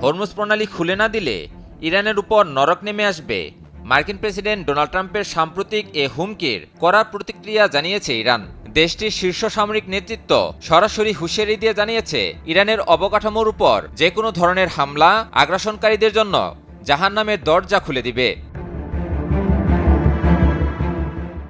Hormuz প্রণালী খুলে না দিলে ইরানের উপর নরক নেমে আসবে। মার্কিন প্রেসিডেন্ট ডোনাল্ড ট্রাম্পের সাম্প্রতিক এ হুমকির কড়া প্রতিক্রিয়া জানিয়েছে ইরান। দেশটির শীর্ষ সামরিক নেতৃত্ব সরাসরি হুঁশিয়ারি দিয়ে জানিয়েছে, ইরানের অবকাঠামোর উপর যে কোনো ধরনের হামলা আগ্রাসনকারীদের জন্য জাহান্নামের দরজা খুলে দিবে।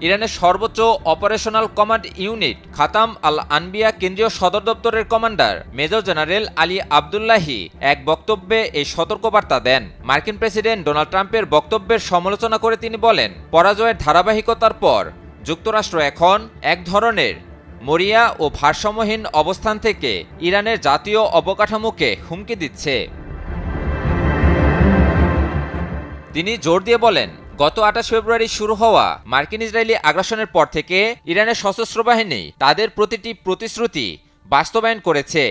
ইরানের সর্বোচ্চ অপারেশনাল কমান্ড ইউনিট খাতাম আল আনবিয়া কেন্দ্রীয় সদর দপ্তরের commander major general Ali Abdullahi এক বক্তব্যে এই সতর্কবার্তা দেন। মার্কিন প্রেসিডেন্ট ডোনাল্ড ট্রাম্পের বক্তব্যের সমালোচনা করে তিনি বলেন, পরাজয়ের ধারাবাহিকতার পর যুক্তরাষ্ট্র এখন এক ধরনের মরিয়া ও ভারসাম্যহীন অবস্থান থেকে ইরানের জাতীয় অবকাঠামোকে হুমকি দিচ্ছে। তিনি জোর দিয়ে বলেন, গত 28 ফেব্রুয়ারি শুরু হওয়া মার্কিন ইসরায়েলি আগ্রাসনের পর থেকে ইরানের সশস্ত্র বাহিনী তাদের প্রতিটি প্রতিশ্রুতি বাস্তবায়ন করেছে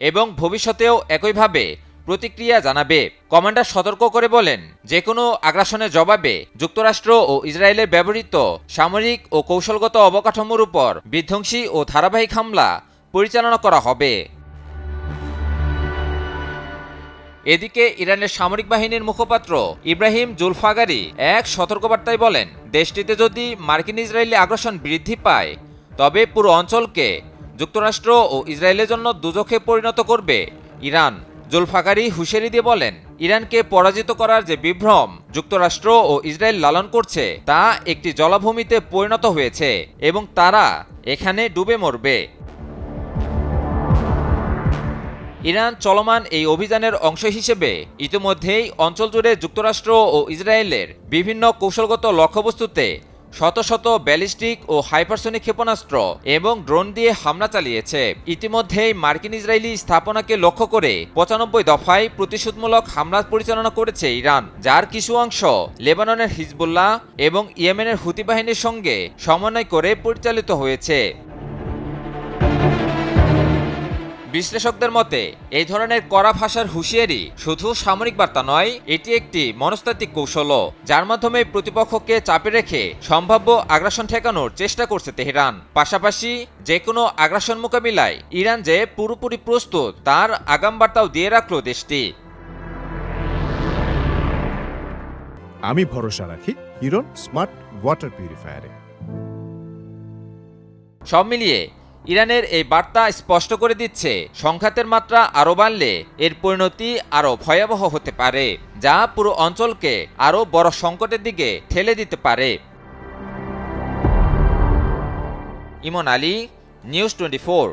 এবং ভবিষ্যতেও একইভাবে প্রতিক্রিয়া জানাবে। কমান্ডার সতর্ক করে বলেন, যে কোনো আগ্রাসনের জবাবে যুক্তরাষ্ট্র ও ইসরায়েলের ব্যবহৃত সামরিক ও কৌশলগত অবকাঠামোর উপর বিধ্বংসী ও ধারাবাহিক হামলা পরিচালনা করা হবে। এদিকে ইরানের সামরিক বাহিনীর মুখপাত্র ইব্রাহিম জুলফাগারি এক সতর্কবার্তায় বলেন, দেশটিতে যদি মার্কিন ইসরায়েলি আগ্রাসন বৃদ্ধি পায় তবে পুরো অঞ্চলকে যুক্তরাষ্ট্র ও ইসরায়েলের জন্য দুজখে পরিণত করবে ইরান। জুলফাগারি হুঁশিয়ারি দিয়ে বলেন, ইরানকে পরাজিত করার যে বিভ্রম যুক্তরাষ্ট্র ও ইসরায়েল লালন করছে তা একটি জলাভূমিতে পরিণত হয়েছে এবং তারা এখানে ডুবে মরবে। ইরান চলমান এই অভিযানের অংশ হিসেবে ইতিমধ্যেই অঞ্চল জুড়ে যুক্তরাষ্ট্র ও ইসরায়েলের বিভিন্ন কৌশলগত লক্ষ্যবস্তুতে শত শত ব্যালিস্টিক ও হাইপারসনিক ক্ষেপণাস্ত্র এবং ড্রোন দিয়ে হামলা চালিয়েছে। ইতিমধ্যেই মার্কিন ইসরায়েলি স্থাপনাকে লক্ষ্য করে 95 দফায় প্রতিশোধমূলক হামলা পরিচালনা করেছে ইরান, যার কিছু অংশ লেবাননের হিজবুল্লাহ এবং ইয়েমেনের হুতি বাহিনীর সঙ্গে সমন্বয় করে পরিচালিত হয়েছে। বিশ্লেষকদের মতে এই ধরনের কড়া ভাষার হুঁশিয়ারি শুধু সামরিক বার্তা নয়, এটি একটি মনস্তাত্ত্বিক কৌশলও, যার মাধ্যমে প্রতিপক্ষকে চাপে রেখে সম্ভাব্য আগ্রাসন ঠেকানোর চেষ্টা করছে তেহরান। পাশাপাশি যে কোনো আগ্রাসন মোকাবিলায় ইরান যে পুরোপুরি প্রস্তুত তার আগাম বার্তাও দিয়ে রাখল দেশটি। আমি ভরসা রাখি হিরন স্মার্ট ওয়াটার পিউরিফায়ারে। সব মিলিয়ে ইরানের এই বার্তা স্পষ্ট করে দিচ্ছে, সংঘাতের মাত্রা আরও বাড়লে এর পরিণতি আরও ভয়াবহ হতে পারে, যা পুরো অঞ্চলকে আরও বড় সংকটের দিকে ঠেলে দিতে পারে। ইমন আলী, নিউজ 24।